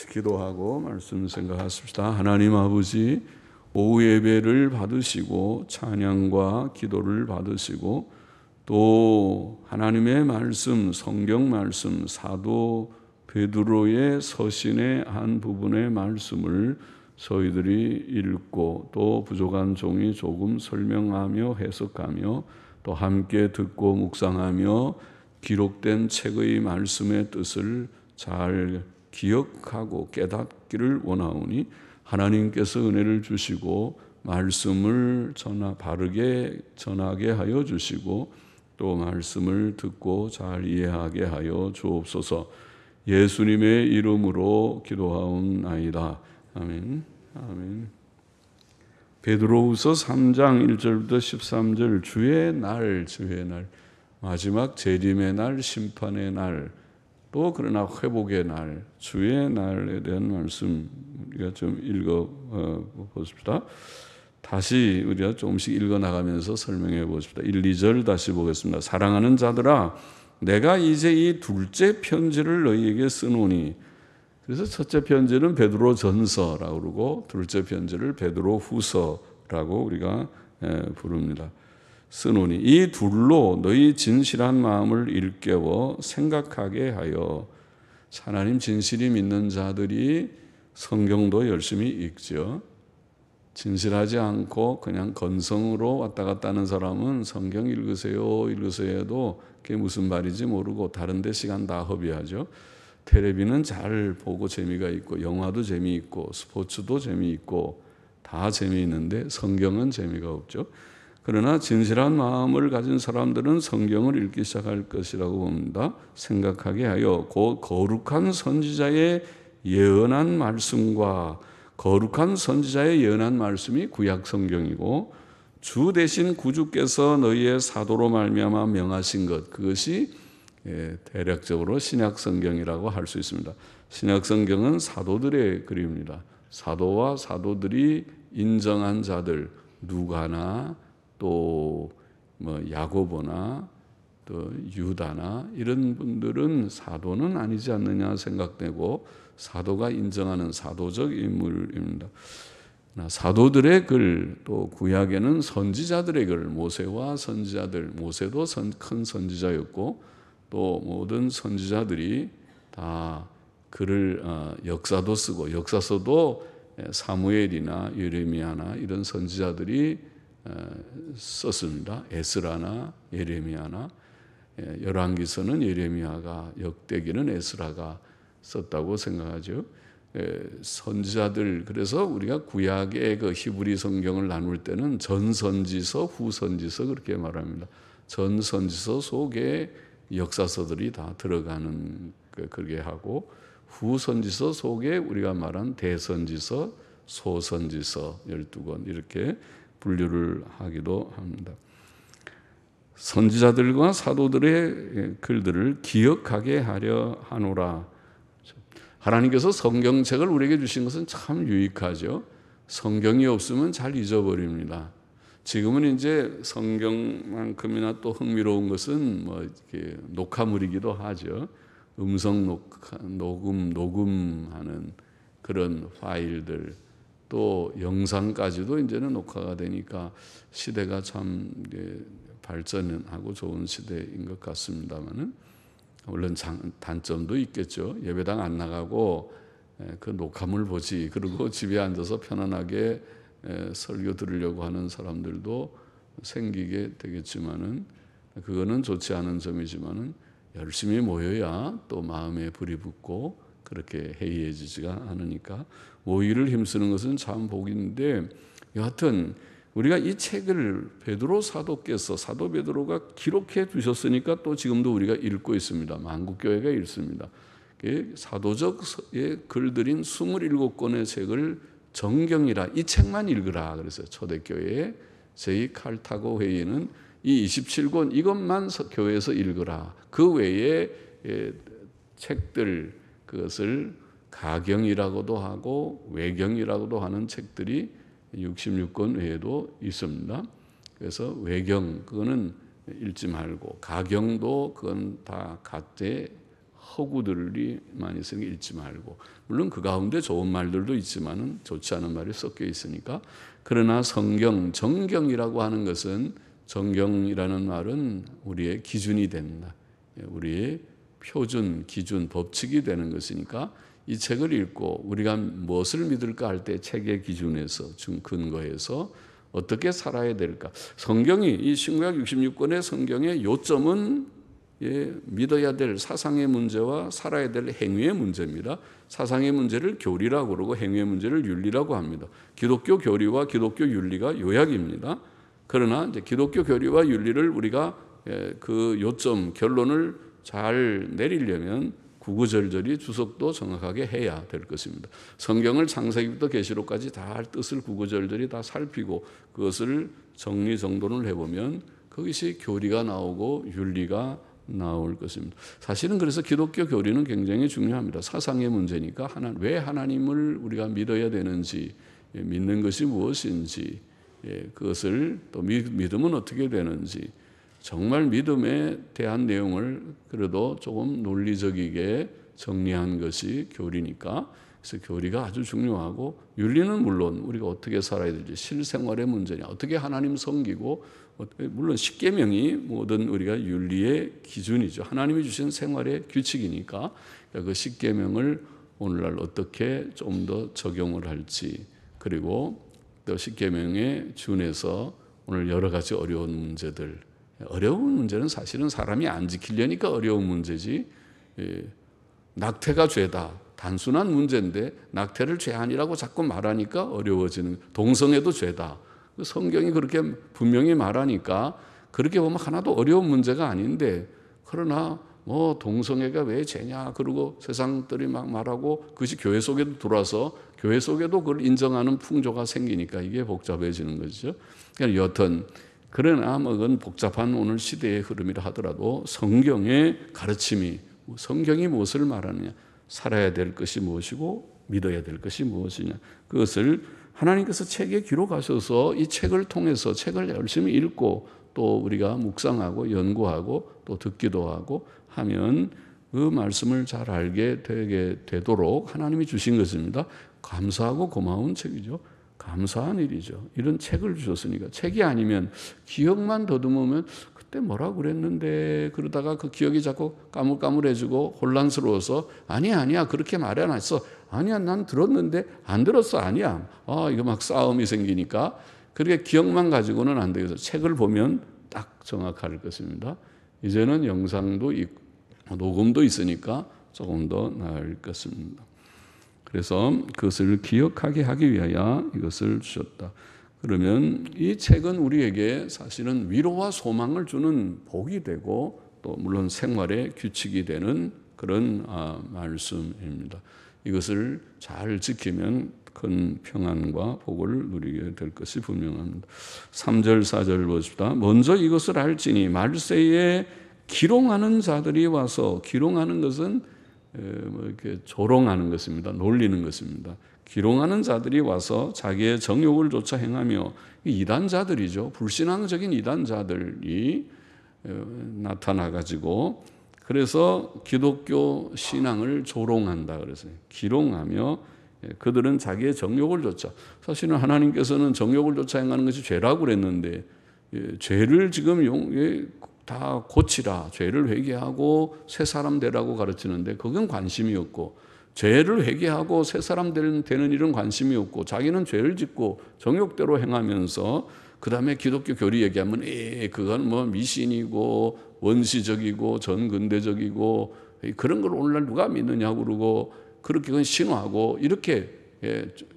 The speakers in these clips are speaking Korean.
같이 기도하고 말씀 생각하십시다. 하나님 아버지, 오후 예배를 받으시고 찬양과 기도를 받으시고 또 하나님의 말씀, 성경 말씀, 사도 베드로의 서신의 한 부분의 말씀을 저희들이 읽고 또 부족한 종이 조금 설명하며 해석하며 또 함께 듣고 묵상하며 기록된 책의 말씀의 뜻을 잘 기억하고 깨닫기를 원하오니 하나님께서 은혜를 주시고 말씀을 바르게 전하게 하여 주시고 또 말씀을 듣고 잘 이해하게 하여 주옵소서. 예수님의 이름으로 기도하옵나이다. 아멘. 아멘. 베드로후서 3장 1절부터 13절 주의 날, 주의 날, 마지막 재림의 날, 심판의 날, 또 그러나 회복의 날, 주의 날에 대한 말씀 우리가 좀 읽어 보십시다. 다시 우리가 조금씩 읽어 나가면서 설명해 보십시다. 1, 2절 다시 보겠습니다. 사랑하는 자들아, 내가 이제 이 둘째 편지를 너희에게 쓰노니. 그래서 첫째 편지는 베드로 전서라고 그러고 둘째 편지를 베드로 후서라고 우리가 부릅니다. 쓰노니 이 둘로 너희 진실한 마음을 일깨워 생각하게 하여. 하나님 진실이 믿는 자들이 성경도 열심히 읽죠. 진실하지 않고 그냥 건성으로 왔다 갔다 하는 사람은 성경 읽으세요 해도 그게 무슨 말인지 모르고 다른 데 시간 다 허비하죠. 텔레비는 잘 보고 재미가 있고 영화도 재미있고 스포츠도 재미있고 다 재미있는데 성경은 재미가 없죠. 그러나 진실한 마음을 가진 사람들은 성경을 읽기 시작할 것이라고 봅니다. 생각하게 하여 곧 거룩한 선지자의 예언한 말씀과, 거룩한 선지자의 예언한 말씀이 구약 성경이고 주 대신 구주께서 너희의 사도로 말미암아 명하신 것, 그것이 대략적으로 신약 성경이라고 할 수 있습니다. 신약 성경은 사도들의 글입니다. 사도와 사도들이 인정한 자들, 누가나 또 야고보나 또 유다나 이런 분들은 사도는 아니지 않느냐 생각되고 사도가 인정하는 사도적 인물입니다. 사도들의 글, 또 구약에는 선지자들의 글, 모세와 선지자들, 모세도 큰 선지자였고 또 모든 선지자들이 다 글을 역사도 쓰고 역사서도 사무엘이나 예레미야나 이런 선지자들이 썼습니다. 에스라나 예레미야나, 열왕기서는 예레미야가, 역대기는 에스라가 썼다고 생각하죠. 선지자들, 그래서 우리가 구약의 그 히브리 성경을 나눌 때는 전선지서, 후선지서 그렇게 말합니다. 전선지서 속에 역사서들이 다 들어가는 그렇게 하고 후선지서 속에 우리가 말한 대선지서, 소선지서 12권 이렇게 분류를 하기도 합니다. 선지자들과 사도들의 글들을 기억하게 하려 하노라. 하나님께서 성경책을 우리에게 주신 것은 참 유익하죠. 성경이 없으면 잘 잊어버립니다. 지금은 이제 성경만큼이나 또 흥미로운 것은 이렇게 녹화물이기도 하죠. 음성 녹음하는 그런 파일들, 또 영상까지도 이제는 녹화가 되니까 시대가 참 발전하고 좋은 시대인 것 같습니다만은 물론 단점도 있겠죠. 예배당 안 나가고 그 녹화물 보지, 그리고 집에 앉아서 편안하게 설교 들으려고 하는 사람들도 생기게 되겠지만은 그거는 좋지 않은 점이지만은 열심히 모여야 또 마음에 불이 붙고 그렇게 해이해지지가 않으니까 모이를 힘쓰는 것은 참 복인데, 여하튼 우리가 이 책을 베드로 사도께서, 사도 베드로가 기록해 두셨으니까 또 지금도 우리가 읽고 있습니다. 만국교회가 읽습니다. 사도적 글들인 27권의 책을 정경이라, 이 책만 읽으라 그랬어요. 초대교회의 제2칼타고 회의는 이 27권 이것만 교회에서 읽으라. 그 외에 책들, 그것을 가경이라고도 하고 외경이라고도 하는 책들이 66권 외에도 있습니다. 그래서 외경, 그거는 읽지 말고, 가경도 그건 다 각자의 허구들이 많이 있으니 읽지 말고, 물론 그 가운데 좋은 말들도 있지만은 좋지 않은 말이 섞여 있으니까. 그러나 성경, 정경이라고 하는 것은, 정경이라는 말은 우리의 기준이 된다. 우리의 표준, 기준, 법칙이 되는 것이니까 이 책을 읽고 우리가 무엇을 믿을까 할 때 책의 기준에서, 근거에서 어떻게 살아야 될까. 성경이, 이 신구약 66권의 성경의 요점은 믿어야 될 사상의 문제와 살아야 될 행위의 문제입니다. 사상의 문제를 교리라고 그러고 행위의 문제를 윤리라고 합니다. 기독교 교리와 기독교 윤리가 요약입니다. 그러나 이제 기독교 교리와 윤리를 우리가 그 요점, 결론을 잘 내리려면 구구절절히 주석도 정확하게 해야 될 것입니다. 성경을 창세기부터 계시록까지 다 뜻을 구구절절히 다 살피고 그것을 정리정돈을 해보면 그것이 교리가 나오고 윤리가 나올 것입니다. 사실은 그래서 기독교 교리는 굉장히 중요합니다. 사상의 문제니까 왜 하나님을 우리가 믿어야 되는지, 믿는 것이 무엇인지, 그것을 또 믿음은 어떻게 되는지, 정말 믿음에 대한 내용을 그래도 조금 논리적이게 정리한 것이 교리니까, 그래서 교리가 아주 중요하고, 윤리는 물론 우리가 어떻게 살아야 될지, 실생활의 문제냐, 어떻게 하나님 섬기고, 물론 십계명이 모든 우리가 윤리의 기준이죠. 하나님이 주신 생활의 규칙이니까 그 십계명을 오늘날 어떻게 좀 더 적용을 할지, 그리고 또 십계명에 준해서 오늘 여러 가지 어려운 문제들, 어려운 문제는 사실은 사람이 안 지키려니까 어려운 문제지, 낙태가 죄다, 단순한 문제인데 낙태를 죄 아니라고 자꾸 말하니까 어려워지는, 동성애도 죄다, 성경이 그렇게 분명히 말하니까 그렇게 보면 하나도 어려운 문제가 아닌데, 그러나 뭐 동성애가 왜 죄냐 그러고 세상들이 막 말하고 그것이 교회 속에도 들어와서 교회 속에도 그걸 인정하는 풍조가 생기니까 이게 복잡해지는 거죠. 그러니까 여튼 그러나 뭐 그건 복잡한 오늘 시대의 흐름이라 하더라도 성경의 가르침이, 성경이 무엇을 말하느냐, 살아야 될 것이 무엇이고 믿어야 될 것이 무엇이냐, 그것을 하나님께서 책에 기록하셔서 이 책을 통해서 책을 열심히 읽고 또 우리가 묵상하고 연구하고 또 듣기도 하고 하면 그 말씀을 잘 알게 되게 되도록 하나님이 주신 것입니다. 감사하고 고마운 책이죠. 감사한 일이죠. 이런 책을 주셨으니까. 책이 아니면 기억만 더듬으면 그때 뭐라고 그랬는데 그러다가 그 기억이 자꾸 까물까물해지고 혼란스러워서 아니야 그렇게 말 안 했어. 아니야 난 들었는데 안 들었어. 아니야. 이거 막 싸움이 생기니까 그렇게 기억만 가지고는 안 되겠어. 책을 보면 딱 정확할 것입니다. 이제는 영상도 있고 녹음도 있으니까 조금 더 나을 것입니다. 그래서 그것을 기억하게 하기 위하여 이것을 주셨다. 그러면 이 책은 우리에게 사실은 위로와 소망을 주는 복이 되고 또 물론 생활의 규칙이 되는 그런 말씀입니다. 이것을 잘 지키면 큰 평안과 복을 누리게 될 것이 분명합니다. 3절 4절 보십시다. 먼저 이것을 알지니 말세에 기롱하는 자들이 와서, 기롱하는 것은 이렇게 조롱하는 것입니다. 놀리는 것입니다. 기롱하는 자들이 와서 자기의 정욕을 쫓아 행하며, 이단자들이죠. 불신앙적인 이단자들이 나타나가지고 그래서 기독교 신앙을 조롱한다 그랬어요. 기롱하며 그들은 자기의 정욕을 쫓아. 사실은 하나님께서는 정욕을 쫓아 행하는 것이 죄라고 그랬는데 죄를 지금 다 고치라, 죄를 회개하고 새 사람 되라고 가르치는데 그건 관심이 없고, 죄를 회개하고 새 사람 되는 일은 관심이 없고, 자기는 죄를 짓고 정욕대로 행하면서 그 다음에 기독교 교리 얘기하면 그건 뭐 미신이고 원시적이고 전근대적이고 그런 걸 오늘날 누가 믿느냐고 그러고 그렇게 그건 신화하고 이렇게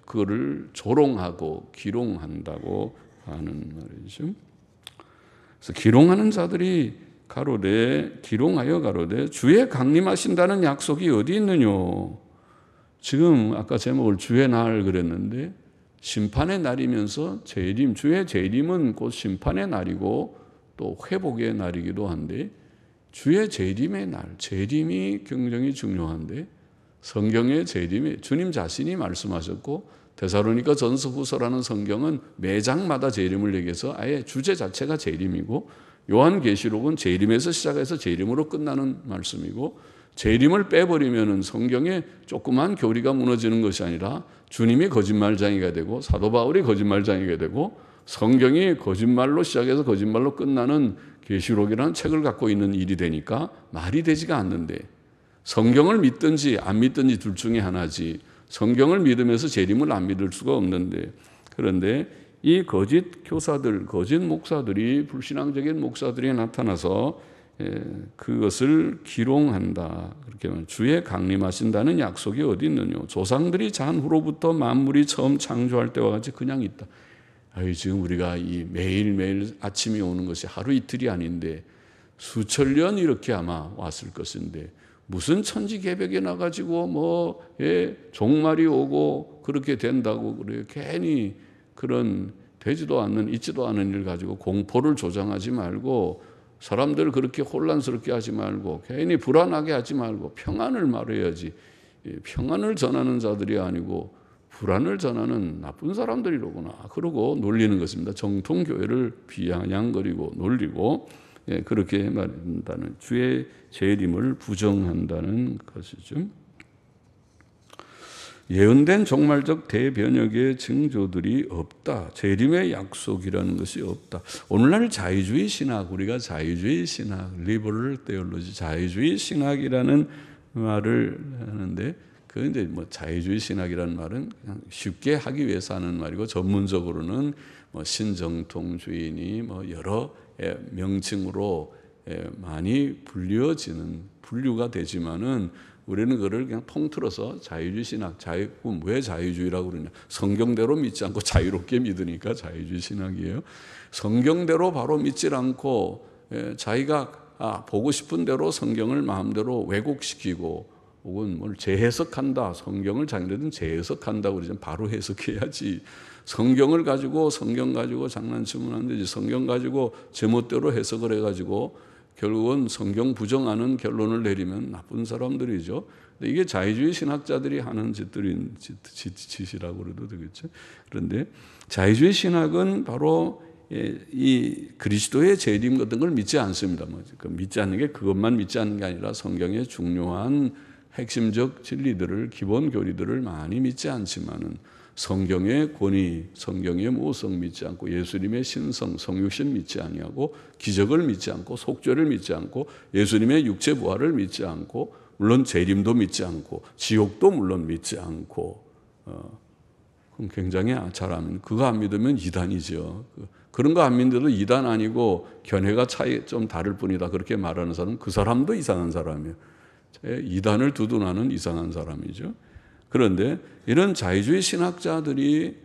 그거를 조롱하고 기롱한다고 하는 말이죠. 그래서 기롱하는 자들이 기롱하여 가로되 주의 강림하신다는 약속이 어디 있느냐. 지금 아까 제목을 주의 날 그랬는데 심판의 날이면서 재림, 주의 재림은 곧 심판의 날이고 또 회복의 날이기도 한데 주의 재림의 날, 재림이 굉장히 중요한데 성경의 재림이 주님 자신이 말씀하셨고 데살로니가 전서 후서라는 성경은 매 장마다 재림을 얘기해서 아예 주제 자체가 재림이고 요한계시록은 재림에서 시작해서 재림으로 끝나는 말씀이고 재림을 빼버리면은 성경에 조그만 교리가 무너지는 것이 아니라 주님이 거짓말장이가 되고 사도 바울이 거짓말장이가 되고 성경이 거짓말로 시작해서 거짓말로 끝나는 계시록이라는 책을 갖고 있는 일이 되니까 말이 되지가 않는데, 성경을 믿든지 안 믿든지 둘 중에 하나지 성경을 믿으면서 재림을 안 믿을 수가 없는데, 그런데 이 거짓 교사들, 거짓 목사들이, 불신앙적인 목사들이 나타나서 그것을 기롱한다. 그렇게 말하면 주의 강림하신다는 약속이 어디 있느냐. 조상들이 잔 후로부터 만물이 처음 창조할 때와 같이 그냥 있다. 지금 우리가 이 매일매일 아침이 오는 것이 하루 이틀이 아닌데 수천 년 이렇게 아마 왔을 것인데, 무슨 천지개벽이 나가지고 종말이 오고 그렇게 된다고 그래요. 괜히 그런 되지도 않는, 있지도 않은 일 가지고 공포를 조장하지 말고, 사람들을 그렇게 혼란스럽게 하지 말고, 괜히 불안하게 하지 말고 평안을 말해야지. 평안을 전하는 자들이 아니고 불안을 전하는 나쁜 사람들이로구나. 그러고 놀리는 것입니다. 정통교회를 비아냥거리고 놀리고, 그렇게 말한다는, 주의 재림을 부정한다는 것이죠. 예언된 종말적 대변혁의 징조들이 없다. 재림의 약속이라는 것이 없다. 오늘날 자유주의 신학, 우리가 자유주의 신학, 리버럴 테올로지, 자유주의 신학이라는 말을 하는데, 그 이제 자유주의 신학이라는 말은 그냥 쉽게 하기 위해서 하는 말이고, 전문적으로는 신정통주의니 여러 명칭으로 많이 분류가 되지만은, 우리는 그를 그냥 통틀어서 자유주의 신학, 왜 자유주의라고 그러냐? 성경대로 믿지 않고 자유롭게 믿으니까 자유주의 신학이에요. 성경대로 바로 믿지 않고 자기가 보고 싶은 대로 성경을 마음대로 왜곡시키고, 혹은 뭘 재해석한다. 성경을 자기네들은 재해석한다고 그러잖아요. 바로 해석해야지. 성경 가지고 장난치면 안 되지. 성경 가지고 제멋대로 해석을 해가지고 결국은 성경 부정하는 결론을 내리면 나쁜 사람들이죠. 근데 이게 자유주의 신학자들이 하는 짓이라고 그래도 되겠죠. 그런데 자유주의 신학은 바로 이 그리스도의 재림 같은 걸 믿지 않습니다. 믿지 않는 게, 그것만 믿지 않는 게 아니라 성경의 중요한 핵심적 진리들을, 기본 교리들을 많이 믿지 않지만은, 성경의 권위, 성경의 모성 믿지 않고, 예수님의 신성, 성육신 믿지 아니하고, 기적을 믿지 않고, 속죄를 믿지 않고, 예수님의 육체 부활을 믿지 않고, 물론 재림도 믿지 않고, 지옥도 물론 믿지 않고, 그럼 굉장히 잘합니다. 그거 안 믿으면 이단이죠. 그런 거 안 믿어도 이단 아니고 견해가 좀 다를 뿐이다, 그렇게 말하는 사람은 그 사람도 이상한 사람이에요. 이단을 두둔하는 이상한 사람이죠. 그런데 이런 자유주의 신학자들이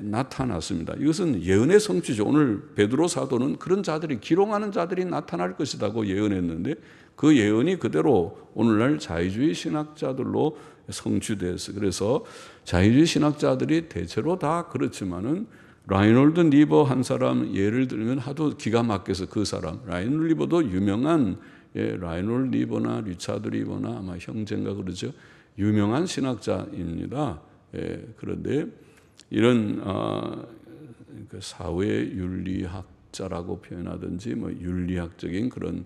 나타났습니다. 이것은 예언의 성취죠. 오늘 베드로 사도는 그런 자들이, 기롱하는 자들이 나타날 것이라고 예언했는데, 그 예언이 그대로 오늘날 자유주의 신학자들로 성취됐어요. 그래서 자유주의 신학자들이 대체로 다 그렇지만은, 라이놀드 리버 한 사람 예를 들면 하도 기가 막혀서, 그 사람 라이놀드 리버도 유명한, 라이놀드 리버나 리차드 리버나 아마 형제인가 그러죠. 유명한 신학자입니다. 그런데 이런 사회 윤리학자라고 표현하든지 윤리학적인 그런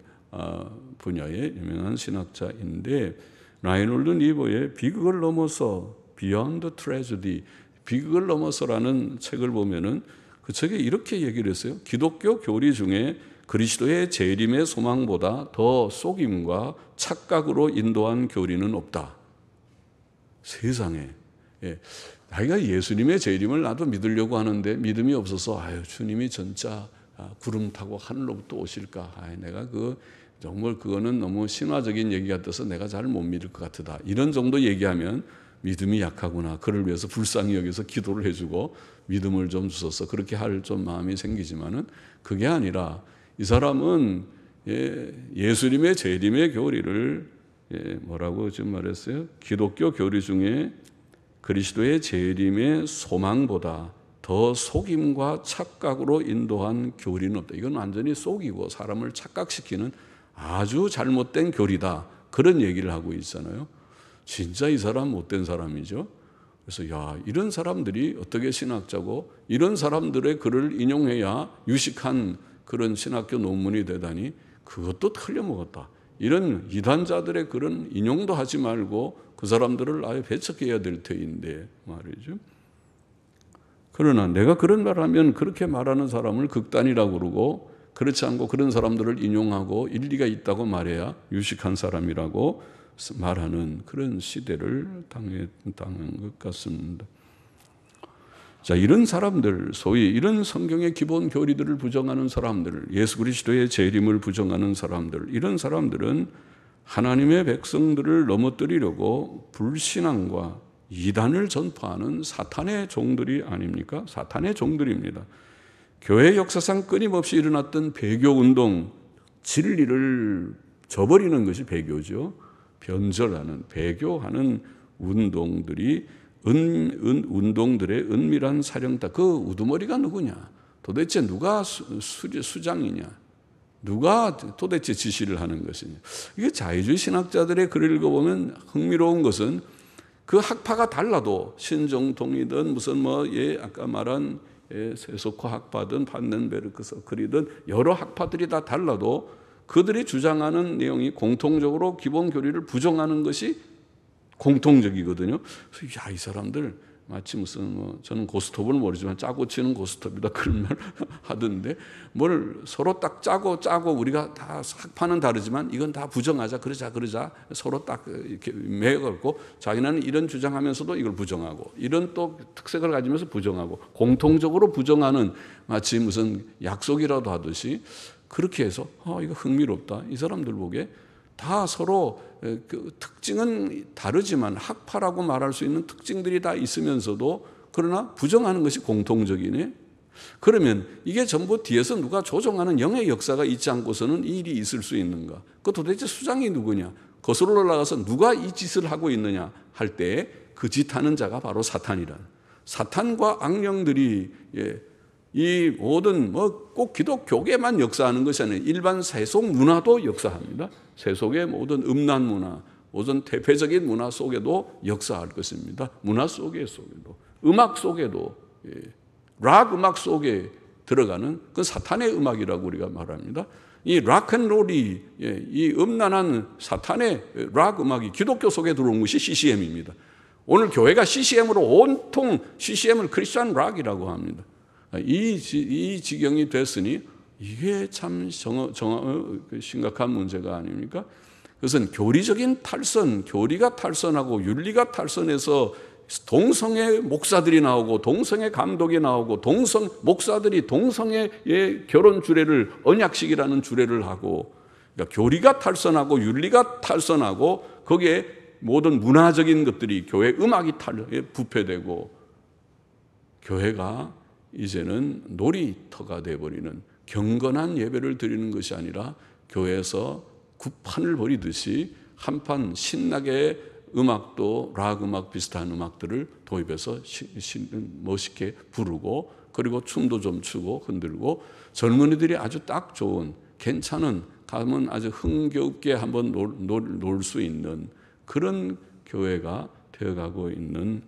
분야의 유명한 신학자인데, 라이놀드 리버의 비극을 넘어서, Beyond Tragedy, 비극을 넘어서라는 책을 보면은 그 책에 이렇게 얘기를 했어요. 기독교 교리 중에 그리스도의 재림의 소망보다 더 속임과 착각으로 인도한 교리는 없다. 세상에. 자기가 예수님의 재림을 나도 믿으려고 하는데 믿음이 없어서, 주님이 진짜 구름 타고 하늘로부터 오실까? 내가 정말 그거는 너무 신화적인 얘기 같아서 내가 잘 못 믿을 것 같다. 이런 정도 얘기하면 믿음이 약하구나. 그를 위해서 불쌍히 여기서 기도를 해주고 믿음을 좀 주셔서 그렇게 할 좀 마음이 생기지만은, 그게 아니라 이 사람은 예수님의 재림의 교리를 뭐라고 지금 말했어요? 기독교 교리 중에 그리스도의 재림의 소망보다 더 속임과 착각으로 인도한 교리는 없다. 이건 완전히 속이고 사람을 착각시키는 아주 잘못된 교리다. 그런 얘기를 하고 있잖아요. 진짜 이 사람 못된 사람이죠. 그래서 이런 사람들이 어떻게 신학자고, 이런 사람들의 글을 인용해야 유식한 그런 신학교 논문이 되다니, 그것도 틀려먹었다. 이런 이단자들의 그런 인용도 하지 말고 그 사람들을 아예 배척해야 될 터인데 말이죠. 그러나 내가 그런 말을 하면 그렇게 말하는 사람을 극단이라고 그러고, 그렇지 않고 그런 사람들을 인용하고 일리가 있다고 말해야 유식한 사람이라고 말하는 그런 시대를 당한 것 같습니다. 자, 이런 사람들, 소위 이런 성경의 기본 교리들을 부정하는 사람들, 예수 그리스도의 재림을 부정하는 사람들, 이런 사람들은 하나님의 백성들을 넘어뜨리려고 불신앙과 이단을 전파하는 사탄의 종들이 아닙니까? 사탄의 종들입니다. 교회 역사상 끊임없이 일어났던 배교운동, 진리를 저버리는 것이 배교죠. 변절하는, 배교하는 운동들이 운동들의 은밀한 사령다. 그 우두머리가 누구냐? 도대체 누가 수장이냐? 누가 도대체 지시를 하는 것이냐? 이게 자유주의 신학자들의 글을 읽어보면 흥미로운 것은 그 학파가 달라도 신정통이든 무슨 아까 말한 세소코 학파든 판넨베르크 서클이든 여러 학파들이 다 달라도 그들이 주장하는 내용이 공통적으로 기본 교리를 부정하는 것이 공통적이거든요. 그래서 야, 이 사람들 마치 무슨 저는 고스톱을 모르지만 짜고 치는 고스톱이다 그런 말 하던데, 뭘 서로 딱 짜고 우리가 다 학파는 다르지만 이건 다 부정하자 그러자 서로 딱 이렇게 매어갖고 자기는 이런 주장하면서도 이걸 부정하고 이런 또 특색을 가지면서 부정하고 공통적으로 부정하는 마치 무슨 약속이라도 하듯이 그렇게 해서 이거 흥미롭다. 이 사람들 보기에 다 서로 그 특징은 다르지만 학파라고 말할 수 있는 특징들이 다 있으면서도 그러나 부정하는 것이 공통적이네. 그러면 이게 전부 뒤에서 누가 조종하는 영의 역사가 있지 않고서는 이 일이 있을 수 있는가? 그 도대체 수장이 누구냐? 거슬러 올라가서 누가 이 짓을 하고 있느냐 할 때 그 짓 하는 자가 바로 사탄이란. 사탄과 악령들이 이 모든 꼭 기독교계만 역사하는 것이 아니라 일반 세속 문화도 역사합니다. 세속의 모든 음란 문화, 모든 대표적인 문화 속에도 역사할 것입니다. 문화 속에도, 음악 속에도, 락 음악 속에 들어가는 그 사탄의 음악이라고 우리가 말합니다. 이 락앤롤이 이 음란한 사탄의 락 음악이 기독교 속에 들어온 것이 CCM입니다. 오늘 교회가 CCM으로 온통 CCM을 크리스천 락이라고 합니다. 이 지경이 됐으니 이게 참 심각한 문제가 아닙니까? 그것은 교리적인 탈선, 교리가 탈선하고 윤리가 탈선해서 동성애 목사들이 나오고 동성애 감독이 나오고 목사들이 동성애의 결혼 주례를 언약식이라는 주례를 하고, 그러니까 교리가 탈선하고 윤리가 탈선하고 거기에 모든 문화적인 것들이 교회 음악이 부패되고 교회가 이제는 놀이터가 되어버리는, 경건한 예배를 드리는 것이 아니라 교회에서 굿판을 벌이듯이 한판 신나게 음악도 락 음악 비슷한 음악들을 도입해서 멋있게 부르고 그리고 춤도 좀 추고 흔들고 젊은이들이 아주 딱 좋은 괜찮은 가면 아주 흥겹게 한번 놀 수 있는 그런 교회가 되어가고 있는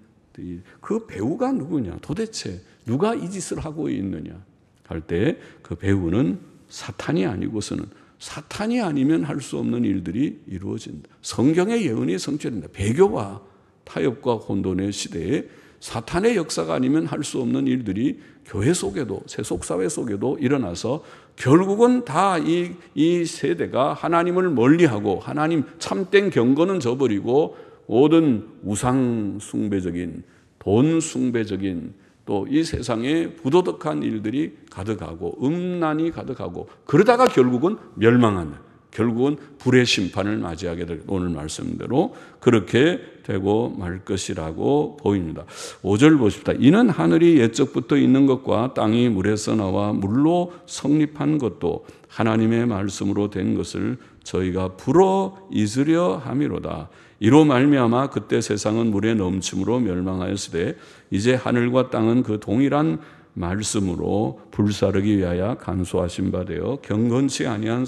그 배우가 누구냐? 도대체 누가 이 짓을 하고 있느냐 할 때 그 배우는 사탄이 아니고서는 사탄이 아니면 할 수 없는 일들이 이루어진다. 성경의 예언이 성취된다. 배교와 타협과 혼돈의 시대에 사탄의 역사가 아니면 할 수 없는 일들이 교회 속에도 세속사회 속에도 일어나서 결국은 다 이 세대가 하나님을 멀리하고 하나님 참된 경건은 저버리고 모든 우상 숭배적인 돈 숭배적인 또 이 세상에 부도덕한 일들이 가득하고 음란이 가득하고 그러다가 결국은 멸망하는, 결국은 불의 심판을 맞이하게 될 오늘 말씀대로 그렇게 되고 말 것이라고 보입니다. 5절 보십시다. 이는 하늘이 옛적부터 있는 것과 땅이 물에서 나와 물로 성립한 것도 하나님의 말씀으로 된 것을 저희가 불어 잊으려 함이로다. 이로 말미암아 그때 세상은 물의 넘침으로 멸망하였으되 이제 하늘과 땅은 그 동일한 말씀으로 불사르기 위하여 간소하신 바 되어 경건치 아니한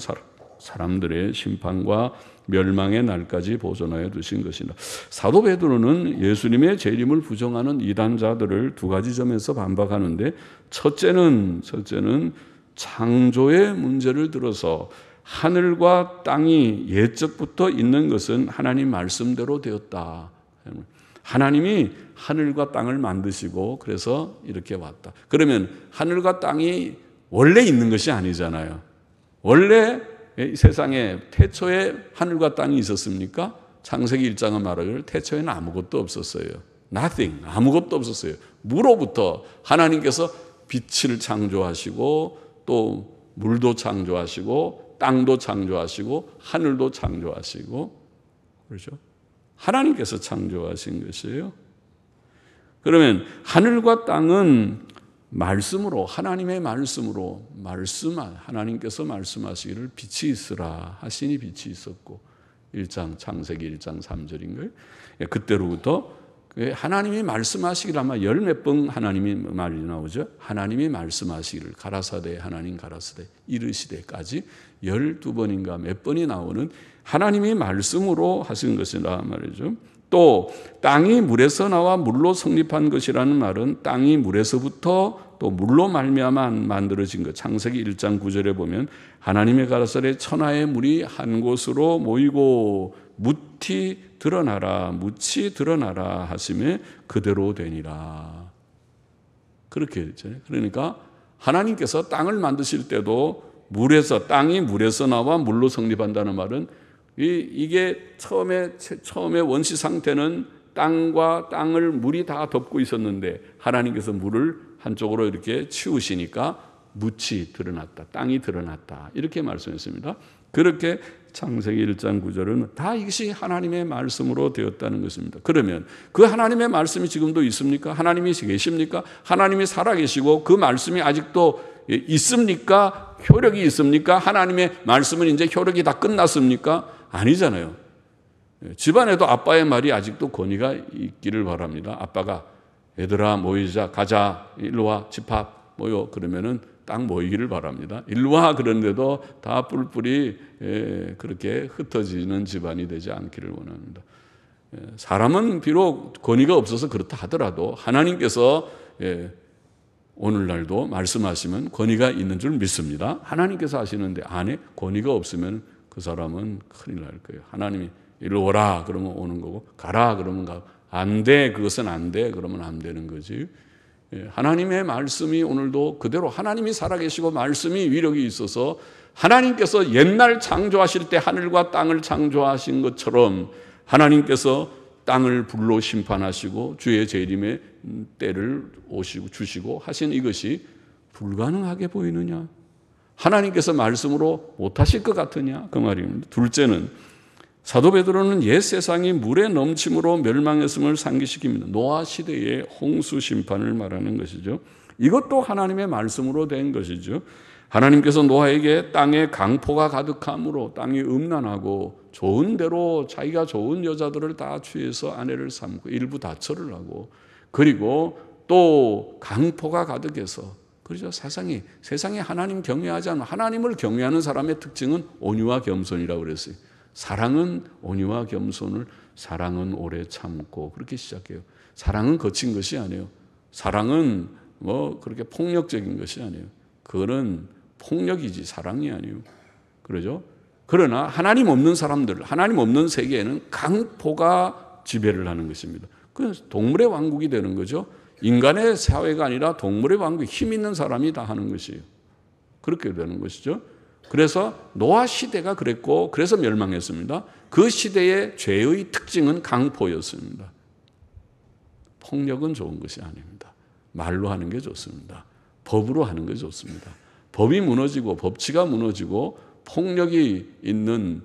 사람들의 심판과 멸망의 날까지 보존하여 두신 것이다. 사도 베드로는 예수님의 재림을 부정하는 이단자들을 두 가지 점에서 반박하는데 첫째는 창조의 문제를 들어서 하늘과 땅이 옛적부터 있는 것은 하나님 말씀대로 되었다. 하나님이 하늘과 땅을 만드시고 그래서 이렇게 왔다. 그러면 하늘과 땅이 원래 있는 것이 아니잖아요. 원래 세상에 태초에 하늘과 땅이 있었습니까? 창세기 1장은 말하기를 태초에는 아무것도 없었어요. Nothing. 아무것도 없었어요. 무로부터 하나님께서 빛을 창조하시고 또 물도 창조하시고 땅도 창조하시고 하늘도 창조하시고 그렇죠? 하나님께서 창조하신 것이에요. 그러면 하늘과 땅은 말씀으로 하나님의 말씀으로 하나님께서 말씀하시기를 빛이 있으라 하시니 빛이 있었고 창세기 1장 3절인가요? 그때로부터 하나님이 말씀하시기를 아마 열 몇 번 하나님이 말이 나오죠. 하나님이 말씀하시기를 가라사대 하나님 가라사대 이르시되까지 12번인가 몇 번이 나오는 하나님이 말씀으로 하신 것이라 말이죠. 또 땅이 물에서 나와 물로 성립한 것이라는 말은 땅이 물에서부터 또 물로 말미암아 만들어진 것. 창세기 1장 9절에 보면 하나님의 가라사대 천하의 물이 한 곳으로 모이고 묻이 드러나라 하심에 그대로 되니라. 그렇게 했잖아요. 그러니까 하나님께서 땅을 만드실 때도 땅이 물에서 나와 물로 성립한다는 말은 이게 처음에 원시 상태는 땅과 땅을 물이 다 덮고 있었는데 하나님께서 물을 한쪽으로 이렇게 치우시니까 묻이 드러났다. 땅이 드러났다. 이렇게 말씀했습니다. 그렇게 창세기 1장 9절은 다 이것이 하나님의 말씀으로 되었다는 것입니다. 그러면 그 하나님의 말씀이 지금도 있습니까? 하나님이 계십니까? 하나님이 살아계시고 그 말씀이 아직도 있습니까? 효력이 있습니까? 하나님의 말씀은 이제 효력이 다 끝났습니까? 아니잖아요. 집안에도 아빠의 말이 아직도 권위가 있기를 바랍니다. 아빠가 얘들아 모이자 가자 일로 와 집합 모여 그러면은 딱 모이기를 바랍니다. 일로 와 그런데도 다 뿔뿔이 그렇게 흩어지는 집안이 되지 않기를 원합니다. 사람은 비록 권위가 없어서 그렇다 하더라도 하나님께서 오늘날도 말씀하시면 권위가 있는 줄 믿습니다. 하나님께서 하시는데 안에 권위가 없으면 그 사람은 큰일 날 거예요. 하나님이 일로 오라 그러면 오는 거고 가라 그러면 가고 안 돼 그것은 안 돼 그러면 안 되는 거지. 하나님의 말씀이 오늘도 그대로 하나님이 살아계시고 말씀이 위력이 있어서 하나님께서 옛날 창조하실 때 하늘과 땅을 창조하신 것처럼 하나님께서 땅을 불로 심판하시고 주의 재림의 때를 주시고 하신 이것이 불가능하게 보이느냐? 하나님께서 말씀으로 못하실 것 같으냐? 그 말입니다. 둘째는 사도 베드로는 옛 세상이 물의 넘침으로 멸망했음을 상기시킵니다. 노아 시대의 홍수 심판을 말하는 것이죠. 이것도 하나님의 말씀으로 된 것이죠. 하나님께서 노아에게 땅에 강포가 가득함으로 땅이 음란하고 좋은 대로 자기가 좋은 여자들을 다 취해서 아내를 삼고 일부 다처를 하고 그리고 또 강포가 가득해서 그렇죠. 세상에 하나님 경외하지 않는 하나님을 경외하는 사람의 특징은 온유와 겸손이라고 그랬어요. 사랑은 온유와 겸손을 사랑은 오래 참고 그렇게 시작해요. 사랑은 거친 것이 아니에요. 사랑은 그렇게 폭력적인 것이 아니에요. 그거는 폭력이지 사랑이 아니에요. 그러죠? 그러나 하나님 없는 사람들, 하나님 없는 세계에는 강포가 지배를 하는 것입니다. 그건 동물의 왕국이 되는 거죠. 인간의 사회가 아니라 동물의 왕국, 힘 있는 사람이 다 하는 것이에요. 그렇게 되는 것이죠. 그래서 노아 시대가 그랬고 그래서 멸망했습니다. 그 시대의 죄의 특징은 강포였습니다. 폭력은 좋은 것이 아닙니다. 말로 하는 게 좋습니다. 법으로 하는 게 좋습니다. 법이 무너지고 법치가 무너지고 폭력이 있는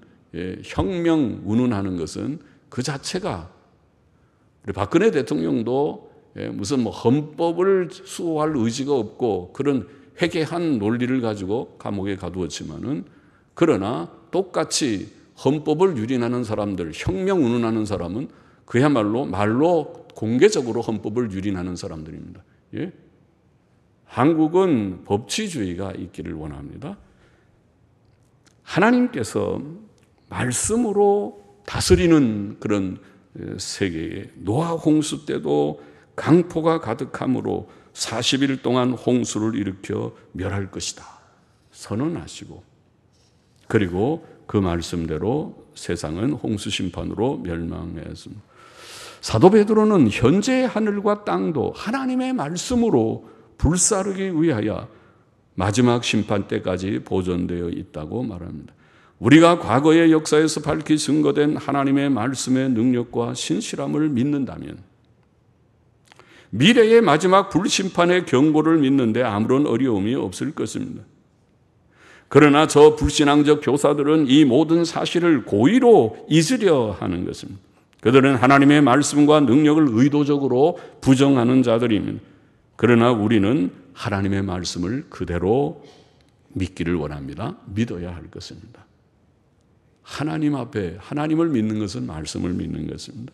혁명 운운하는 것은 그 자체가 우리 박근혜 대통령도 무슨 헌법을 수호할 의지가 없고 그런 회개한 논리를 가지고 감옥에 가두었지만은 그러나 똑같이 헌법을 유린하는 사람들, 혁명 운운하는 사람은 그야말로 말로 공개적으로 헌법을 유린하는 사람들입니다. 예? 한국은 법치주의가 있기를 원합니다. 하나님께서 말씀으로 다스리는 그런 세계에 노아 홍수 때도 강포가 가득함으로 40일 동안 홍수를 일으켜 멸할 것이다 선언하시고 그리고 그 말씀대로 세상은 홍수 심판으로 멸망했습니다. 사도 베드로는 현재의 하늘과 땅도 하나님의 말씀으로 불사르기 위하여 마지막 심판 때까지 보존되어 있다고 말합니다. 우리가 과거의 역사에서 밝히 증거된 하나님의 말씀의 능력과 신실함을 믿는다면 미래의 마지막 불심판의 경고를 믿는데 아무런 어려움이 없을 것입니다. 그러나 저 불신앙적 교사들은 이 모든 사실을 고의로 잊으려 하는 것입니다. 그들은 하나님의 말씀과 능력을 의도적으로 부정하는 자들입니다. 그러나 우리는 하나님의 말씀을 그대로 믿기를 원합니다. 믿어야 할 것입니다. 하나님 앞에 하나님을 믿는 것은 말씀을 믿는 것입니다.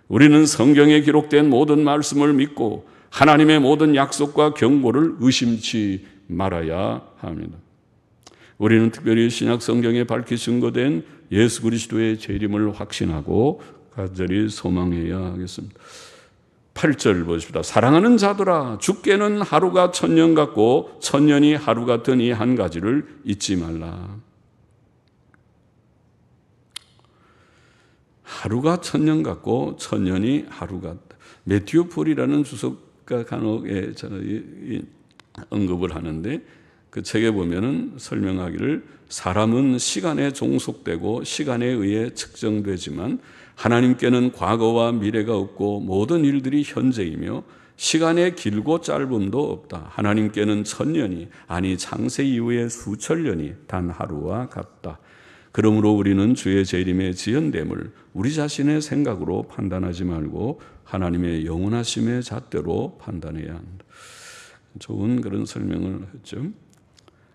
우리는 성경에 기록된 모든 말씀을 믿고 하나님의 모든 약속과 경고를 의심치 말아야 합니다. 우리는 특별히 신약 성경에 밝히 증거된 예수 그리스도의 재림을 확신하고 간절히 소망해야 하겠습니다. 8절 보십시다. 사랑하는 자들아, 주께는 하루가 천년 같고 천년이 하루 같은 이 한 가지를 잊지 말라. 하루가 천년 같고 천년이 하루 같다. 매튜 폴이라는 주석가 간혹 언급을 하는데 그 책에 보면은 설명하기를 사람은 시간에 종속되고 시간에 의해 측정되지만 하나님께는 과거와 미래가 없고 모든 일들이 현재이며 시간의 길고 짧음도 없다. 하나님께는 천년이 아니 창세 이후의 수천 년이 단 하루와 같다. 그러므로 우리는 주의 재림의 지연됨을 우리 자신의 생각으로 판단하지 말고 하나님의 영원하심의 잣대로 판단해야 한다. 좋은 그런 설명을 했죠.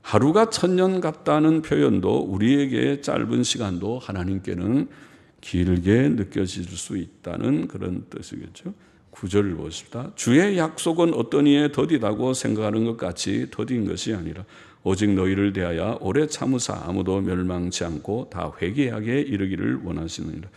하루가 천년 같다는 표현도 우리에게 짧은 시간도 하나님께는 길게 느껴질 수 있다는 그런 뜻이겠죠. 9절을 보십시다. 주의 약속은 어떤 이에 더디다고 생각하는 것 같이 더딘 것이 아니라 오직 너희를 대하여 오래 참으사 아무도 멸망치 않고 다 회개하게 이르기를 원하시느니라.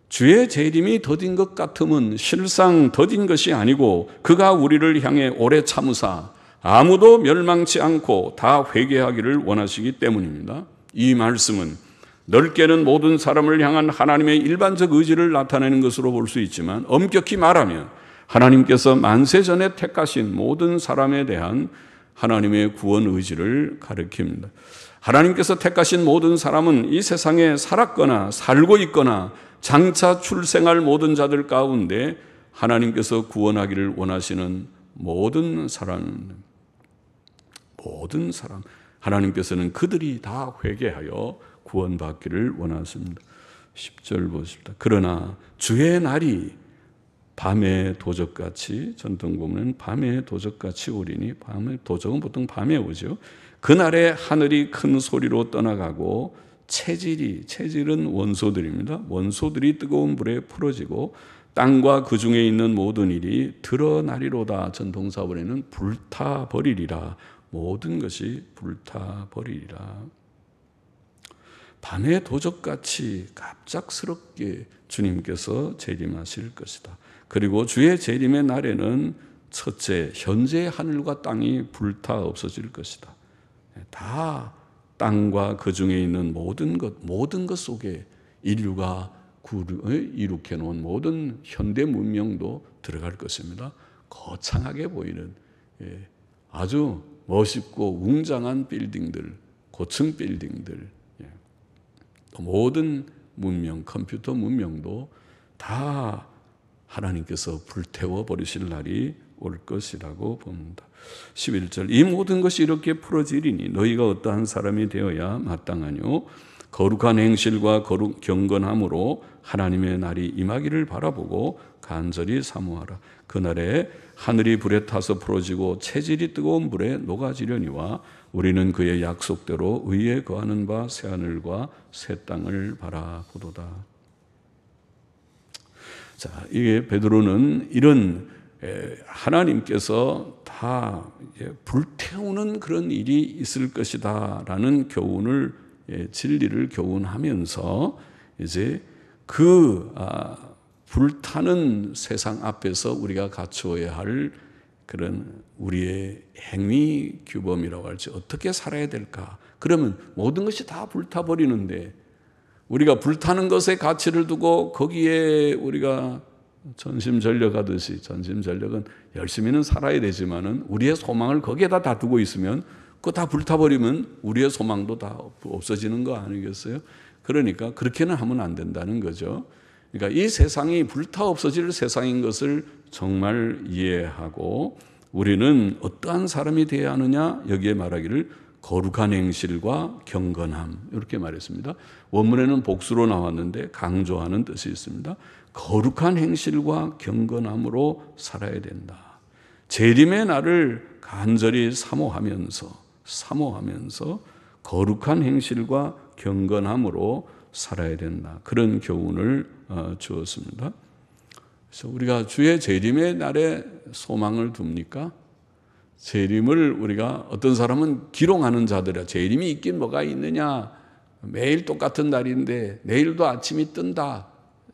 주의 재림이 더딘 것 같으면 실상 더딘 것이 아니고 그가 우리를 향해 오래 참으사 아무도 멸망치 않고 다 회개하기를 원하시기 때문입니다. 이 말씀은 넓게는 모든 사람을 향한 하나님의 일반적 의지를 나타내는 것으로 볼 수 있지만 엄격히 말하면 하나님께서 만세전에 택하신 모든 사람에 대한 하나님의 구원 의지를 가리킵니다. 하나님께서 택하신 모든 사람은 이 세상에 살았거나 살고 있거나 장차 출생할 모든 자들 가운데 하나님께서 구원하기를 원하시는 모든 사람, 하나님께서는 그들이 다 회개하여 구원받기를 원하십니다. 10절 보십시다. 그러나 주의 날이 밤의 도적같이, 전통 보면 밤의 도적같이 오리니, 밤의 도적은 보통 밤에 오죠. 그날에 하늘이 큰 소리로 떠나가고 체질은 원소들입니다. 원소들이 뜨거운 불에 풀어지고 땅과 그 중에 있는 모든 일이 드러나리로다. 전통사본에는 불타버리리라. 모든 것이 불타버리리라. 밤의 도적같이 갑작스럽게 주님께서 재림하실 것이다. 그리고 주의 재림의 날에는 첫째, 현재의 하늘과 땅이 불타 없어질 것이다. 다 땅과 그 중에 있는 모든 것 속에 인류가 이룩해 놓은 모든 현대 문명도 들어갈 것입니다. 거창하게 보이는 아주 멋있고 웅장한 빌딩들, 고층 빌딩들, 모든 문명, 컴퓨터 문명도 다 하나님께서 불태워 버리실 날이 올 것이라고 봅니다. 11절, 이 모든 것이 이렇게 풀어지리니 너희가 어떠한 사람이 되어야 마땅하뇨? 거룩한 행실과 경건함으로 하나님의 날이 임하기를 바라보고 간절히 사모하라. 그날에 하늘이 불에 타서 풀어지고 체질이 뜨거운 불에 녹아지려니와 우리는 그의 약속대로 의에 거하는 바 새하늘과 새 땅을 바라보도다. 자, 이게 베드로는 이런 하나님께서 다 불태우는 그런 일이 있을 것이다라는 교훈을, 진리를 교훈하면서 이제 그 불타는 세상 앞에서 우리가 갖추어야 할 그런 우리의 행위 규범이라고 할지 어떻게 살아야 될까, 그러면 모든 것이 다 불타버리는데 우리가 불타는 것에 가치를 두고 거기에 우리가 전심전력하듯이, 전심전력은 열심히는 살아야 되지만은 우리의 소망을 거기에다 다 두고 있으면 그거 다 불타버리면 우리의 소망도 다 없어지는 거 아니겠어요? 그러니까 그렇게는 하면 안 된다는 거죠. 그러니까 이 세상이 불타 없어질 세상인 것을 정말 이해하고 우리는 어떠한 사람이 되어야 하느냐, 여기에 말하기를 거룩한 행실과 경건함, 이렇게 말했습니다. 원문에는 복수로 나왔는데 강조하는 뜻이 있습니다. 거룩한 행실과 경건함으로 살아야 된다. 재림의 날을 간절히 사모하면서 거룩한 행실과 경건함으로 살아야 된다. 그런 교훈을 주었습니다. 그래서 우리가 주의 재림의 날에 소망을 둡니까? 재림을 우리가, 어떤 사람은 기롱하는 자들이야. 재림이 있긴 뭐가 있느냐. 매일 똑같은 날인데 내일도 아침이 뜬다.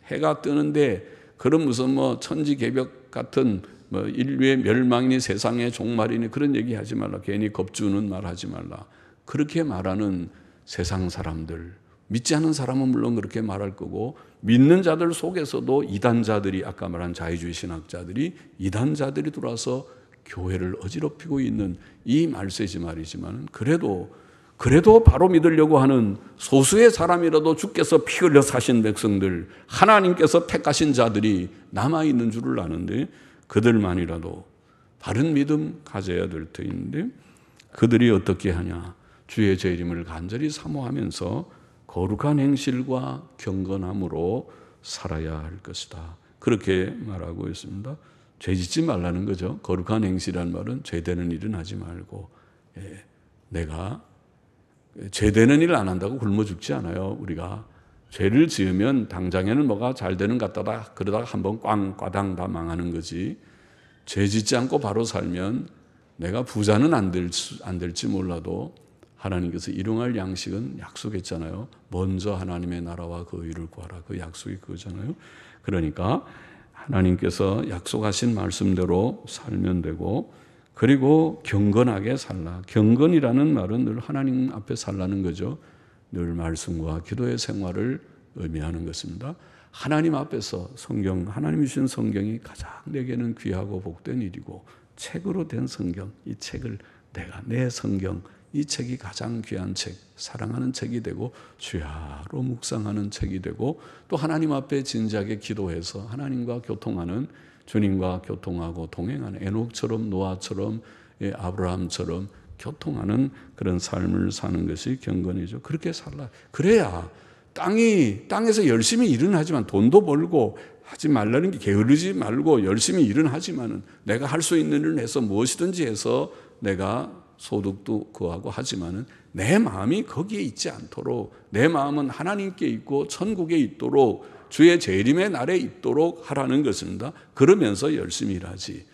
해가 뜨는데 그런 무슨 뭐 천지개벽 같은 뭐 인류의 멸망이니 세상의 종말이니 그런 얘기 하지 말라. 괜히 겁주는 말 하지 말라. 그렇게 말하는 세상 사람들, 믿지 않는 사람은 물론 그렇게 말할 거고, 믿는 자들 속에서도 이단자들이, 아까 말한 자유주의 신학자들이 이단자들이 들어와서 교회를 어지럽히고 있는 이 말세지 말이지만, 그래도 바로 믿으려고 하는 소수의 사람이라도 주께서 피 흘려 사신 백성들, 하나님께서 택하신 자들이 남아있는 줄을 아는데 그들만이라도 바른 믿음 가져야 될 터인데, 그들이 어떻게 하냐. 주의 재림을 간절히 사모하면서 거룩한 행실과 경건함으로 살아야 할 것이다. 그렇게 말하고 있습니다. 죄 짓지 말라는 거죠. 거룩한 행실이라는 말은 죄되는 일은 하지 말고, 내가 죄되는 일 안 한다고 굶어 죽지 않아요. 우리가 죄를 지으면 당장에는 뭐가 잘 되는 것 같다가 그러다가 한번 꽝 다 망하는 거지. 죄 짓지 않고 바로 살면 내가 부자는 안 될지 몰라도 하나님께서 일용할 양식은 약속했잖아요. 먼저 하나님의 나라와 그 의를 구하라. 그 약속이 그거잖아요. 그러니까 하나님께서 약속하신 말씀대로 살면 되고, 그리고 경건하게 살라. 경건이라는 말은 늘 하나님 앞에 살라는 거죠. 늘 말씀과 기도의 생활을 의미하는 것입니다. 하나님 앞에서 하나님이 주신 성경이 가장 내게는 귀하고 복된 일이고, 책으로 된 성경, 이 책을 내 성경, 이 책이 가장 귀한 책, 사랑하는 책이 되고 주야로 묵상하는 책이 되고, 또 하나님 앞에 진지하게 기도해서 하나님과 교통하는, 주님과 교통하고 동행하는 에녹처럼, 노아처럼, 아브라함처럼 교통하는 그런 삶을 사는 것이 경건이죠. 그렇게 살라. 그래야 땅에서 열심히 일은 하지만 돈도 벌고 하지 말라는 게, 게으르지 말고 열심히 일은 하지만은 내가 할 수 있는 일을 해서 무엇이든지 해서 내가 소득도 구하고 하지만은 내 마음이 거기에 있지 않도록, 내 마음은 하나님께 있고 천국에 있도록, 주의 재림의 날에 있도록 하라는 것입니다. 그러면서 열심히 일하지.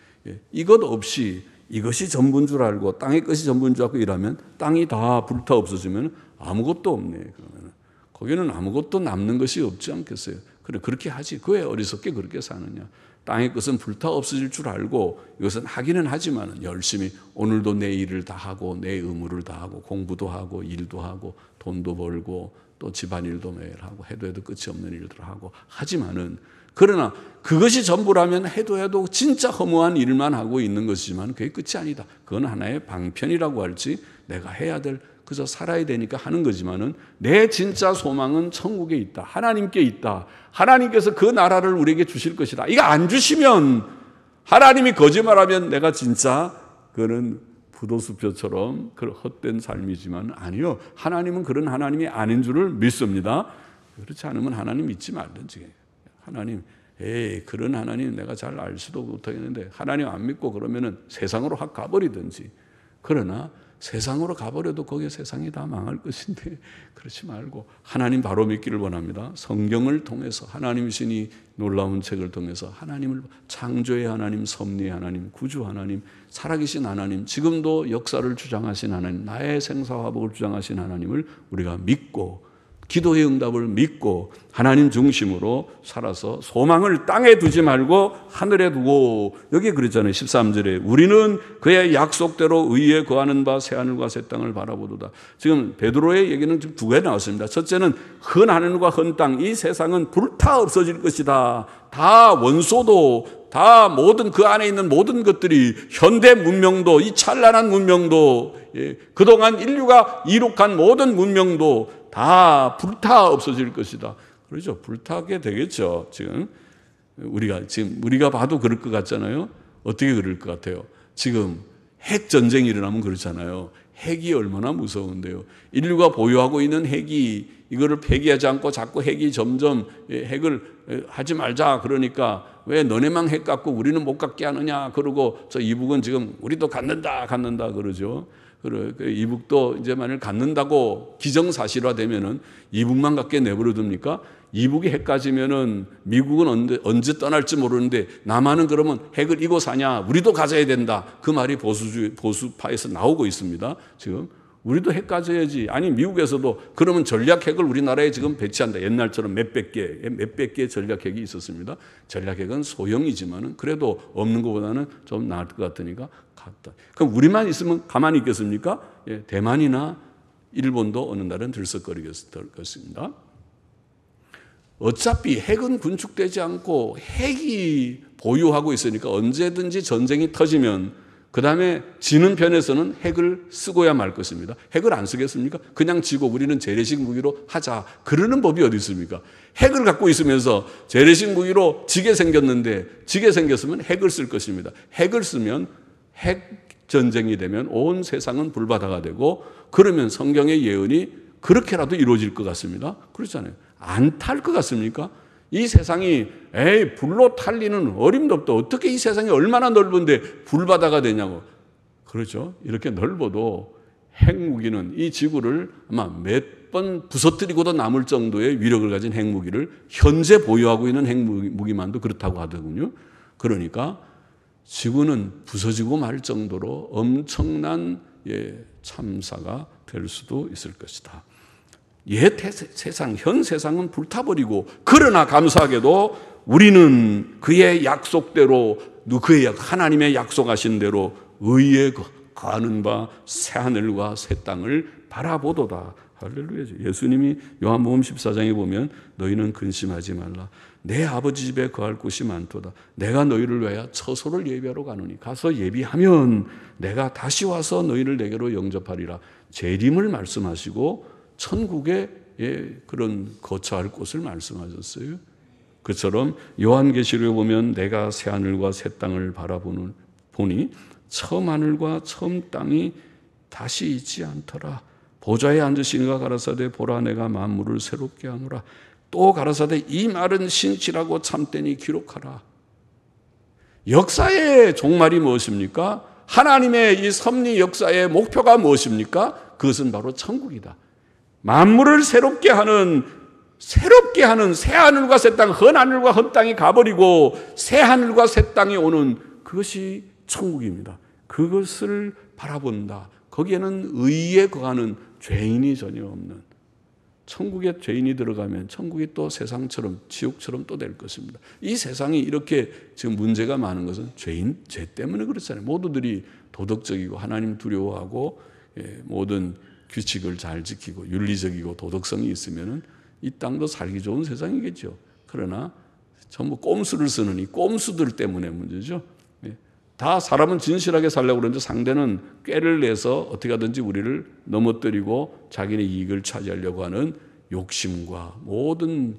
이것 없이 이것이 전부인 줄 알고 땅의 것이 전부인 줄 알고 일하면 땅이 다 불타 없어지면 아무것도 없네. 그러면 거기는 아무것도 남는 것이 없지 않겠어요? 그래, 그렇게 하지. 그 왜 어리석게 그렇게 사느냐. 땅의 것은 불타 없어질 줄 알고 이것은 하기는 하지만 열심히 오늘도 내 일을 다 하고 내 의무를 다 하고 공부도 하고 일도 하고 돈도 벌고 또 집안일도 매일 하고 해도 끝이 없는 일들을 하고 하지만은, 그러나 그것이 전부라면 해도 진짜 허무한 일만 하고 있는 것이지만 그게 끝이 아니다. 그건 하나의 방편이라고 할지, 내가 해야 될, 그저 살아야 되니까 하는 거지만은 내 진짜 소망은 천국에 있다. 하나님께 있다. 하나님께서 그 나라를 우리에게 주실 것이다. 이거 안 주시면, 하나님이 거짓말하면 내가 진짜 그는 부도수표처럼 그런 헛된 삶이지만, 아니요. 하나님은 그런 하나님이 아닌 줄을 믿습니다. 그렇지 않으면 하나님 믿지 말든지. 하나님, 그런 하나님 내가 잘 알 수도 못하겠는데, 하나님 안 믿고 그러면은 세상으로 확 가버리든지. 그러나 세상으로 가버려도 거기에 세상이 다 망할 것인데 그렇지 말고 하나님 바로 믿기를 원합니다. 성경을 통해서, 하나님이신 이 놀라운 책을 통해서 하나님을, 창조의 하나님, 섭리의 하나님, 구주 하나님, 살아계신 하나님, 지금도 역사를 주장하신 하나님, 나의 생사화복을 주장하신 하나님을 우리가 믿고 기도의 응답을 믿고 하나님 중심으로 살아서 소망을 땅에 두지 말고 하늘에 두고, 여기 그랬잖아요. 13절에 우리는 그의 약속대로 의에 거하는 바 새하늘과 새 땅을 바라보도다. 지금 베드로의 얘기는 지금 두 개 나왔습니다. 첫째는 헌 하늘과 헌 땅, 이 세상은 불타 없어질 것이다. 다 원소도, 다 모든 그 안에 있는 모든 것들이, 현대 문명도, 이 찬란한 문명도, 그동안 인류가 이룩한 모든 문명도 다 불타 없어질 것이다. 그렇죠. 불타게 되겠죠. 지금 우리가 봐도 그럴 것 같잖아요. 어떻게 그럴 것 같아요? 지금 핵 전쟁이 일어나면 그렇잖아요. 핵이 얼마나 무서운데요. 인류가 보유하고 있는 핵이, 이거를 폐기하지 않고 자꾸 핵이 점점 핵을 하지 말자 그러니까, 왜 너네만 핵 갖고 우리는 못 갖게 하느냐 그러고, 저 이북은 지금 우리도 갖는다 그러죠. 이북도 이제 만일 갖는다고 기정사실화되면은 이북만 갖게 내버려 둡니까? 이북이 핵 가지면은 미국은 언제 떠날지 모르는데 남한은 그러면 핵을 이고 사냐? 우리도 가져야 된다. 그 말이 보수파에서 나오고 있습니다. 지금 우리도 핵 가져야지. 아니 미국에서도 그러면 전략 핵을 우리나라에 지금 배치한다. 옛날처럼 몇백 개 전략 핵이 있었습니다. 전략 핵은 소형이지만은 그래도 없는 것보다는 좀 나을 것 같으니까 갔다. 그럼 우리만 있으면 가만히 있겠습니까? 대만이나 일본도 어느 날은 들썩거리겠을 것입니다. 어차피 핵은 군축되지 않고 핵이 보유하고 있으니까 언제든지 전쟁이 터지면 그 다음에 지는 편에서는 핵을 쓰고야 말 것입니다. 핵을 안 쓰겠습니까? 그냥 지고 우리는 재래식 무기로 하자. 그러는 법이 어디 있습니까? 핵을 갖고 있으면서 재래식 무기로 지게 생겼으면 핵을 쓸 것입니다. 핵을 쓰면 핵 전쟁이 되면 온 세상은 불바다가 되고, 그러면 성경의 예언이 그렇게라도 이루어질 것 같습니다. 그렇잖아요. 안 탈 것 같습니까? 이 세상이 불로 탈 리는 어림도 없다. 어떻게 이 세상이 얼마나 넓은데 불바다가 되냐고. 그렇죠. 이렇게 넓어도 핵무기는 이 지구를 아마 몇 번 부서뜨리고도 남을 정도의 위력을 가진 핵무기를 현재 보유하고 있는 핵무기만도 그렇다고 하더군요. 그러니까 지구는 부서지고 말 정도로 엄청난 참사가 될 수도 있을 것이다. 현 세상은 불타버리고, 그러나 감사하게도 우리는 그의 약속대로, 하나님의 약속하신 대로 의에 거하는 바 새하늘과 새 땅을 바라보도다. 할렐루야. 예수님이 요한복음 14장에 보면 너희는 근심하지 말라. 내 아버지 집에 거할 곳이 많도다. 내가 너희를 위하여 처소를 예비하러 가노니 가서 예비하면 내가 다시 와서 너희를 내게로 영접하리라. 재림을 말씀하시고 천국에 그런 거처할 곳을 말씀하셨어요. 그처럼 요한계시록에 보면 내가 새 하늘과 새 땅을 보니 처음 하늘과 처음 땅이 다시 있지 않더라. 보좌에 앉으신 이가 가라사대 보라 내가 만물을 새롭게 하노라. 또 가라사대 이 말은 신실하고 참되니 기록하라. 역사의 종말이 무엇입니까? 하나님의 이 섭리 역사의 목표가 무엇입니까? 그것은 바로 천국이다. 만물을 새롭게 하는 새 하늘과 새 땅, 헌 하늘과 헌 땅이 가버리고 새 하늘과 새 땅이 오는 그것이 천국입니다. 그것을 바라본다. 거기에는 의에 거하는 죄인이 전혀 없는, 천국에 죄인이 들어가면 천국이 또 세상처럼 지옥처럼 또 될 것입니다. 이 세상이 이렇게 지금 문제가 많은 것은 죄 때문에 그렇잖아요. 모두들이 도덕적이고 하나님 두려워하고 모든 규칙을 잘 지키고 윤리적이고 도덕성이 있으면은 이 땅도 살기 좋은 세상이겠죠. 그러나 전부 꼼수를 쓰는 이 꼼수들 때문에 문제죠. 다 사람은 진실하게 살려고 그러는데 상대는 꾀를 내서 어떻게 하든지 우리를 넘어뜨리고 자기의 이익을 차지하려고 하는 욕심과 모든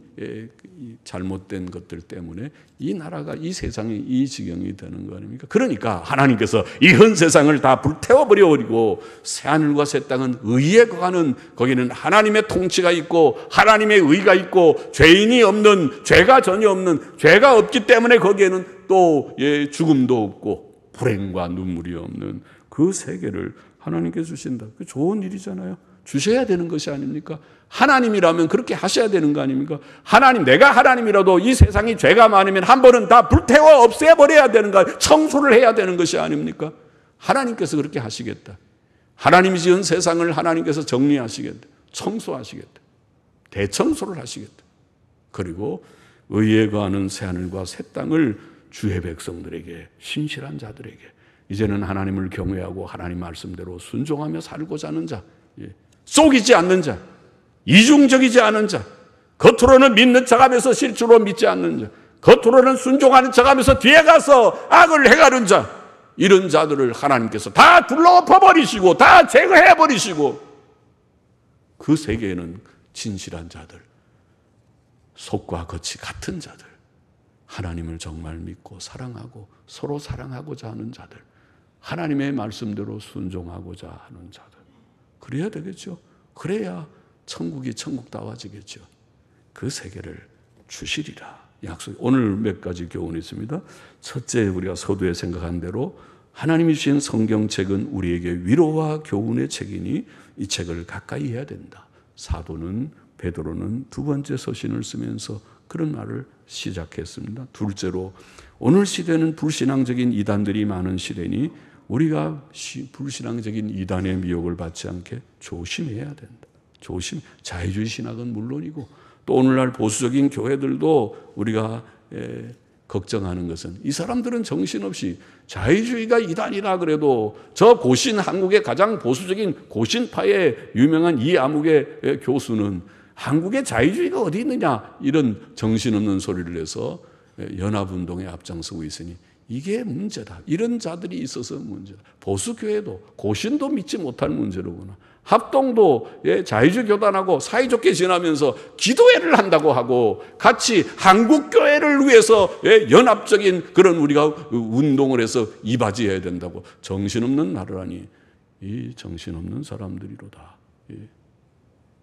잘못된 것들 때문에 이 나라가, 이 세상이 이 지경이 되는 거 아닙니까? 그러니까 하나님께서 이 현 세상을 다 불태워버려 버리고 새하늘과 새 땅은 의에 거하는, 거기는 하나님의 통치가 있고 하나님의 의가 있고 죄인이 없는, 죄가 전혀 없는, 죄가 없기 때문에 거기에는 또 죽음도 없고 불행과 눈물이 없는 그 세계를 하나님께 주신다. 그 좋은 일이잖아요. 주셔야 되는 것이 아닙니까? 하나님이라면 그렇게 하셔야 되는 거 아닙니까? 내가 하나님이라도 이 세상이 죄가 많으면 한 번은 다 불태워 없애버려야 되는 거, 청소를 해야 되는 것이 아닙니까? 하나님께서 그렇게 하시겠다. 하나님이 지은 세상을 하나님께서 정리하시겠다. 청소하시겠다. 대청소를 하시겠다. 그리고 의에 거하는 새하늘과 새 땅을 주의 백성들에게, 신실한 자들에게, 이제는 하나님을 경외하고 하나님 말씀대로 순종하며 살고자 하는 자, 속이지 않는 자, 이중적이지 않은 자, 겉으로는 믿는 척하면서 실제로 믿지 않는 자, 겉으로는 순종하는 척하면서 뒤에 가서 악을 행하는 자, 이런 자들을 하나님께서 다 둘러엎어버리시고 다 제거해버리시고, 그 세계에는 진실한 자들, 속과 겉이 같은 자들, 하나님을 정말 믿고 사랑하고 서로 사랑하고자 하는 자들, 하나님의 말씀대로 순종하고자 하는 자들, 그래야 되겠죠. 그래야 천국이 천국다워지겠죠. 그 세계를 주시리라 약속. 오늘 몇 가지 교훈이 있습니다. 첫째, 우리가 서두에 생각한 대로 하나님이 주신 성경책은 우리에게 위로와 교훈의 책이니 이 책을 가까이 해야 된다. 사도는, 베드로는 두 번째 서신을 쓰면서 그런 말을 시작했습니다. 둘째로, 오늘 시대는 불신앙적인 이단들이 많은 시대니 우리가 불신앙적인 이단의 미혹을 받지 않게 조심해야 된다. 자유주의 신학은 물론이고, 또 오늘날 보수적인 교회들도 우리가 걱정하는 것은, 이 사람들은 정신없이 자유주의가 이단이라 그래도 저 고신, 한국의 가장 보수적인 고신파의 유명한 이아묵의 교수는 한국에 자유주의가 어디 있느냐, 이런 정신없는 소리를 내서 연합운동에 앞장서고 있으니 이게 문제다. 이런 자들이 있어서 문제다. 보수교회도, 고신도 믿지 못할 문제로구나. 합동도 자유주의 교단하고 사이좋게 지나면서 기도회를 한다고 하고 같이 한국교회를 위해서 연합적인 그런 우리가 운동을 해서 이바지해야 된다고. 정신없는 나라라니 이 정신없는 사람들이로다.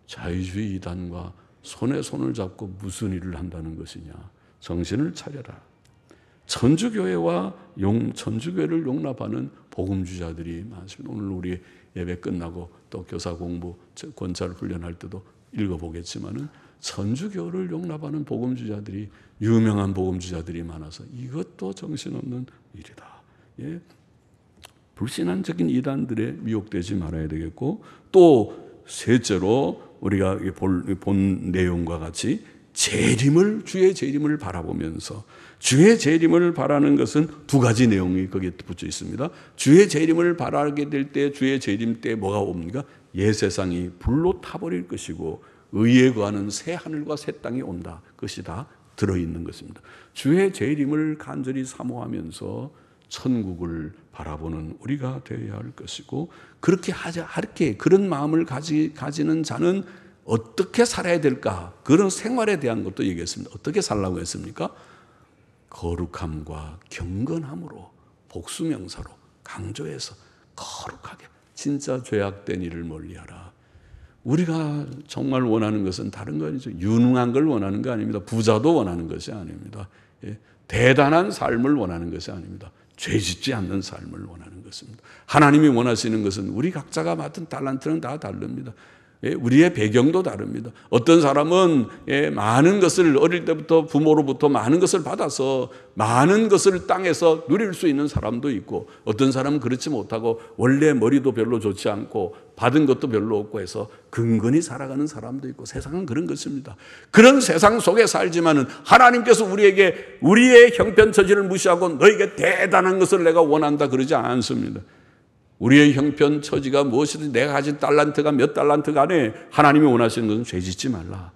자유주의 이단과 손에 손을 잡고 무슨 일을 한다는 것이냐. 정신을 차려라. 천주교회와 천주교회를 용납하는 복음주자들이 많습니다. 오늘 우리 예배 끝나고 또 교사 공부, 권찰 훈련할 때도 읽어보겠지만은 천주교를 용납하는 복음주자들이, 유명한 복음주자들이 많아서 이것도 정신없는 일이다. 불신앙적인 이단들에 미혹되지 말아야 되겠고, 또 셋째로 우리가 본 내용과 같이 주의 재림을 바라보면서, 주의 재림을 바라는 것은 두 가지 내용이 거기에 붙여 있습니다. 주의 재림을 바라게 될 때, 주의 재림 때 뭐가 옵니까? 옛세상이 불로 타버릴 것이고 의에 거하는 새 하늘과 새 땅이 온다. 그것이 다 들어있는 것입니다. 주의 재림을 간절히 사모하면서 천국을 바라보는 우리가 되어야 할 것이고, 그렇게 그런 마음을 가지는 자는 어떻게 살아야 될까? 그런 생활에 대한 것도 얘기했습니다. 어떻게 살라고 했습니까? 거룩함과 경건함으로, 복수명사로 강조해서 거룩하게, 진짜 죄악된 일을 멀리하라. 우리가 정말 원하는 것은 다른 거 아니죠. 유능한 걸 원하는 거 아닙니다. 부자도 원하는 것이 아닙니다. 대단한 삶을 원하는 것이 아닙니다. 죄짓지 않는 삶을 원하는 것입니다. 하나님이 원하시는 것은 우리 각자가 맡은 달란트는 다 다릅니다. 우리의 배경도 다릅니다. 어떤 사람은 많은 것을 어릴 때부터 부모로부터 많은 것을 받아서 많은 것을 땅에서 누릴 수 있는 사람도 있고, 어떤 사람은 그렇지 못하고 원래 머리도 별로 좋지 않고 받은 것도 별로 없고 해서 근근히 살아가는 사람도 있고, 세상은 그런 것입니다. 그런 세상 속에 살지만은 하나님께서 우리에게 우리의 형편처지를 무시하고 너에게 대단한 것을 내가 원한다 그러지 않습니다. 우리의 형편 처지가 무엇이든 내가 가진 달란트가 몇 달란트 간에 하나님이 원하시는 것은 죄짓지 말라.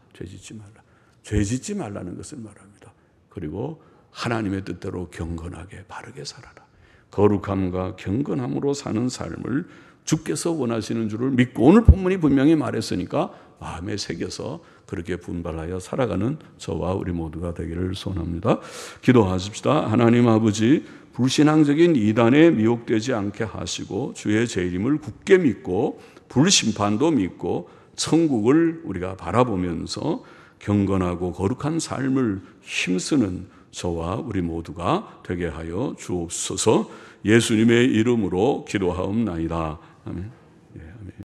죄짓지 말라는 것을 말합니다. 그리고 하나님의 뜻대로 경건하게 바르게 살아라. 거룩함과 경건함으로 사는 삶을 주께서 원하시는 줄을 믿고, 오늘 본문이 분명히 말했으니까 마음에 새겨서 그렇게 분발하여 살아가는 저와 우리 모두가 되기를 소원합니다. 기도하십시다. 하나님 아버지, 불신앙적인 이단에 미혹되지 않게 하시고 주의 재림을 굳게 믿고 불심판도 믿고 천국을 우리가 바라보면서 경건하고 거룩한 삶을 힘쓰는 저와 우리 모두가 되게 하여 주옵소서. 예수님의 이름으로 기도하옵나이다. 아멘.